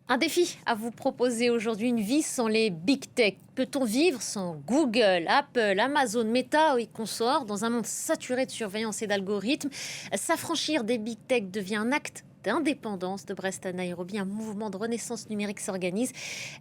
Un défi à vous proposer aujourd'hui, une vie sans les big tech. Peut-on vivre sans Google, Apple, Amazon, Meta et consorts dans un monde saturé de surveillance et d'algorithmes? S'affranchir des big tech devient un acte d'indépendance. De Brest à Nairobi, un mouvement de renaissance numérique s'organise.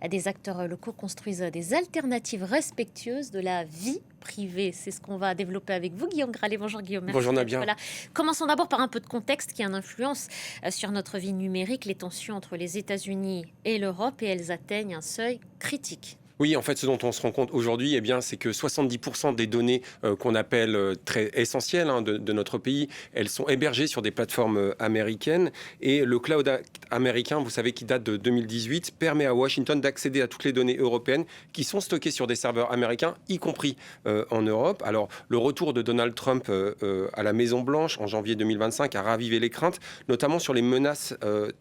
Des acteurs locaux construisent des alternatives respectueuses de la vie privée. C'est ce qu'on va développer avec vous, Guillaume Gralet. Bonjour Guillaume, merci Bonjour d'être Nabia. là. Commençons d'abord par un peu de contexte qui a une influence sur notre vie numérique. Les tensions entre les États-Unis et l'Europe, et elles atteignent un seuil critique. Oui, en fait, ce dont on se rend compte aujourd'hui, c'est que 70% des données qu'on appelle très essentielles de notre pays, elles sont hébergées sur des plateformes américaines. Et le Cloud Act américain, vous savez, qui date de 2018, permet à Washington d'accéder à toutes les données européennes qui sont stockées sur des serveurs américains, y compris en Europe. Alors, le retour de Donald Trump à la Maison-Blanche en janvier 2025 a ravivé les craintes, notamment sur les menaces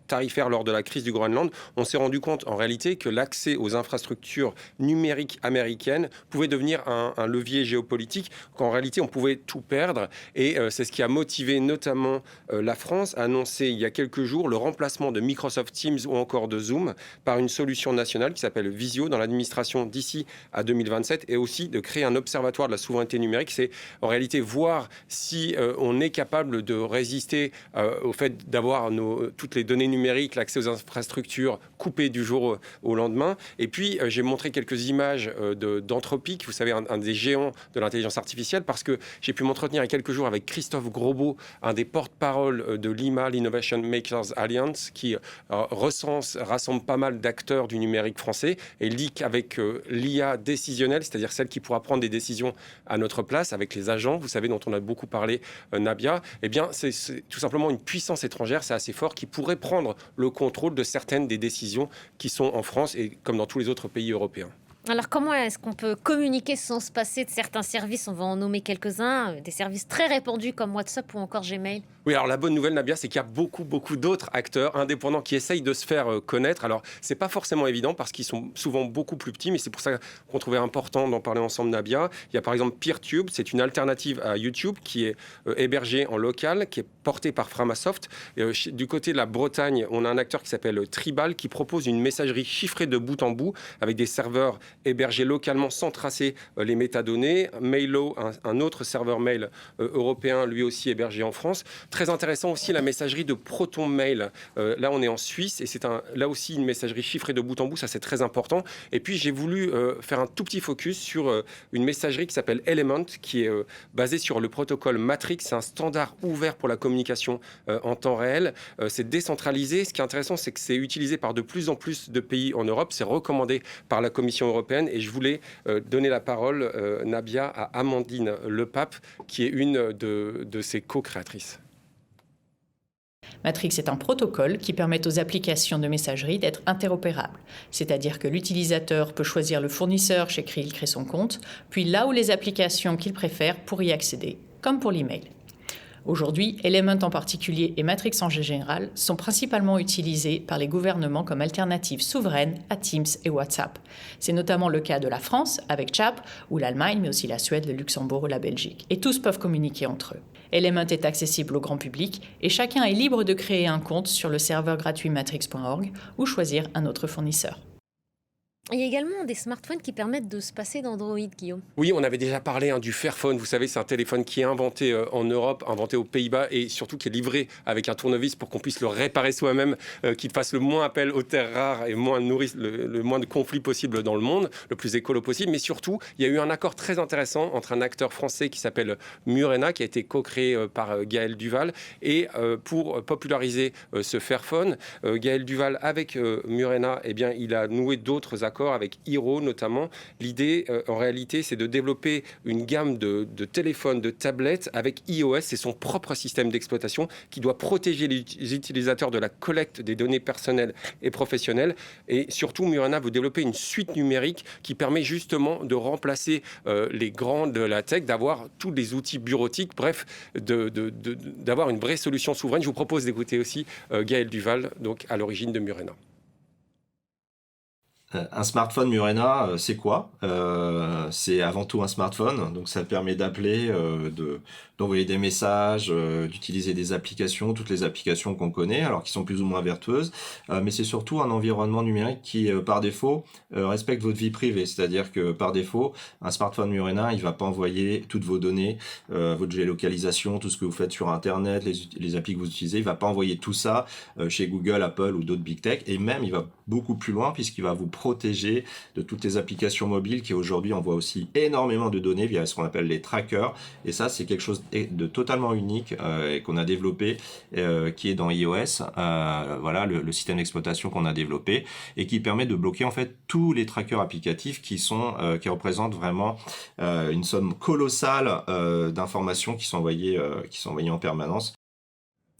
tarifaires lors de la crise du Groenland. On s'est rendu compte, en réalité, que l'accès aux infrastructures numérique américaine pouvait devenir un levier géopolitique, qu'en réalité on pouvait tout perdre. Et c'est ce qui a motivé notamment la France à annoncer il y a quelques jours le remplacement de Microsoft Teams ou encore de Zoom par une solution nationale qui s'appelle Visio dans l'administration d'ici à 2027, et aussi de créer un observatoire de la souveraineté numérique. C'est en réalité voir si on est capable de résister au fait d'avoir toutes les données numériques, l'accès aux infrastructures coupées du jour au lendemain. Et puis j'ai montré quelques images d'Anthropic, vous savez, un des géants de l'intelligence artificielle, parce que j'ai pu m'entretenir il y a quelques jours avec Christophe Grosbeau, un des porte-parole de l'IMA, l'Innovation Makers Alliance, qui rassemble pas mal d'acteurs du numérique français. Et il dit qu'avec l'IA décisionnelle, c'est-à-dire celle qui pourra prendre des décisions à notre place, avec les agents, vous savez, dont on a beaucoup parlé, Nabia, eh bien, c'est tout simplement une puissance étrangère, c'est assez fort, qui pourrait prendre le contrôle de certaines des décisions qui sont en France et comme dans tous les autres pays européens. Alors comment est-ce qu'on peut communiquer sans se passer de certains services? On va en nommer quelques-uns, des services très répandus comme WhatsApp ou encore Gmail. Oui, alors la bonne nouvelle, Nabia, c'est qu'il y a beaucoup d'autres acteurs indépendants qui essayent de se faire connaître. Alors, c'est pas forcément évident parce qu'ils sont souvent beaucoup plus petits, mais c'est pour ça qu'on trouvait important d'en parler ensemble, Nabia. Il y a par exemple PeerTube, c'est une alternative à YouTube qui est hébergée en local, qui est portée par Framasoft. Du côté de la Bretagne, on a un acteur qui s'appelle Tribal qui propose une messagerie chiffrée de bout en bout avec des serveurs hébergés localement sans tracer les métadonnées. Mailo, un autre serveur mail européen, lui aussi hébergé en France. Très intéressant aussi la messagerie de Proton Mail. Là, on est en Suisse et c'est là aussi une messagerie chiffrée de bout en bout. Ça, c'est très important. Et puis, j'ai voulu faire un tout petit focus sur une messagerie qui s'appelle Element, qui est basée sur le protocole Matrix. C'est un standard ouvert pour la communication en temps réel. C'est décentralisé. Ce qui est intéressant, c'est que c'est utilisé par de plus en plus de pays en Europe. C'est recommandé par la Commission européenne. Et je voulais donner la parole, Nabia, à Amandine Lepape, qui est une de ses co-créatrices. Matrix est un protocole qui permet aux applications de messagerie d'être interopérables, c'est-à-dire que l'utilisateur peut choisir le fournisseur chez qui il crée son compte, puis là où les applications qu'il préfère pour y accéder, comme pour l'email. Aujourd'hui, Element en particulier et Matrix en général sont principalement utilisés par les gouvernements comme alternative souveraine à Teams et WhatsApp. C'est notamment le cas de la France avec Chat ou l'Allemagne, mais aussi la Suède, le Luxembourg ou la Belgique. Et tous peuvent communiquer entre eux. Element est accessible au grand public et chacun est libre de créer un compte sur le serveur gratuit matrix.org ou choisir un autre fournisseur. Il y a également des smartphones qui permettent de se passer d'Android, Guillaume. Oui, on avait déjà parlé du Fairphone. Vous savez, c'est un téléphone qui est inventé en Europe, inventé aux Pays-Bas et surtout qui est livré avec un tournevis pour qu'on puisse le réparer soi-même, qu'il fasse le moins appel aux terres rares et le moins de conflits possible dans le monde, le plus écolo possible. Mais surtout, il y a eu un accord très intéressant entre un acteur français qui s'appelle Murena, qui a été co-créé par Gaël Duval, et pour populariser ce Fairphone, Gaël Duval avec Murena, eh bien, il a noué d'autres accords avec Hero notamment. L'idée, en réalité, c'est de développer une gamme de téléphones, de tablettes avec iOS. C'est son propre système d'exploitation qui doit protéger les utilisateurs de la collecte des données personnelles et professionnelles. Et surtout, Murena veut développer une suite numérique qui permet justement de remplacer les grands de la tech, d'avoir tous les outils bureautiques, bref, d'avoir une vraie solution souveraine. Je vous propose d'écouter aussi Gaël Duval, donc à l'origine de Murena. Un smartphone Murena, c'est quoi? C'est avant tout un smartphone, donc ça permet d'appeler, d'envoyer des messages, d'utiliser des applications, toutes les applications qu'on connaît, alors qui sont plus ou moins vertueuses, mais c'est surtout un environnement numérique qui, par défaut, respecte votre vie privée, c'est-à-dire que par défaut, un smartphone Murena, il va pas envoyer toutes vos données, votre géolocalisation, tout ce que vous faites sur Internet, les applis que vous utilisez, il va pas envoyer tout ça chez Google, Apple ou d'autres big tech, et même il va beaucoup plus loin puisqu'il va vous protéger de toutes les applications mobiles qui aujourd'hui envoient aussi énormément de données via ce qu'on appelle les trackers. Et ça, c'est quelque chose de totalement unique et qu'on a développé, qui est dans iOS. Voilà, le système d'exploitation qu'on a développé et qui permet de bloquer en fait tous les trackers applicatifs qui représentent vraiment une somme colossale d'informations qui sont envoyées en permanence.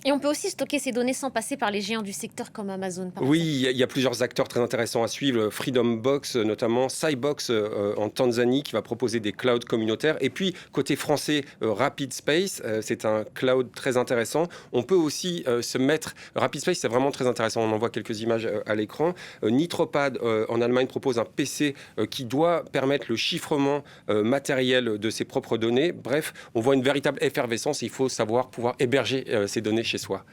Et on peut aussi stocker ces données sans passer par les géants du secteur comme Amazon, par Oui, exemple. il y a plusieurs acteurs très intéressants à suivre. Freedom Box, notamment, Cybox en Tanzanie, qui va proposer des clouds communautaires. Et puis, côté français, Rapid Space, c'est un cloud très intéressant. On peut aussi se mettre... Rapid Space, c'est vraiment très intéressant. On en voit quelques images à l'écran. Nitropad, en Allemagne, propose un PC qui doit permettre le chiffrement matériel de ses propres données. Bref, on voit une véritable effervescence. Il faut savoir pouvoir héberger ces données chez soi.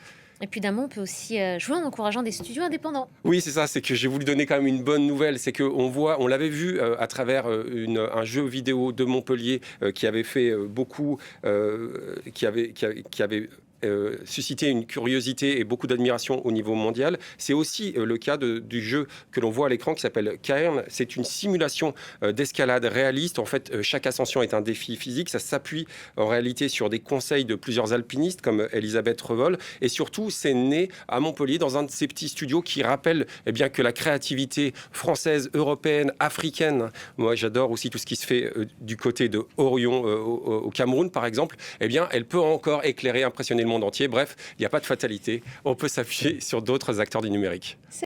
Et puis d'un mot, on peut aussi jouer en encourageant des studios indépendants. Oui, c'est ça, c'est que j'ai voulu donner quand même une bonne nouvelle, c'est on l'avait vu à travers un jeu vidéo de Montpellier qui avait fait beaucoup, qui avait susciter une curiosité et beaucoup d'admiration au niveau mondial. C'est aussi le cas du jeu que l'on voit à l'écran qui s'appelle Cairn. C'est une simulation d'escalade réaliste. En fait, chaque ascension est un défi physique. Ça s'appuie en réalité sur des conseils de plusieurs alpinistes comme Elisabeth Revol. Et surtout, c'est né à Montpellier dans un de ces petits studios qui rappelle que la créativité française, européenne, africaine, moi j'adore aussi tout ce qui se fait du côté de Orion au Cameroun par exemple, elle peut encore éclairer, impressionner le monde entier. Bref, il n'y a pas de fatalité. On peut s'appuyer sur d'autres acteurs du numérique.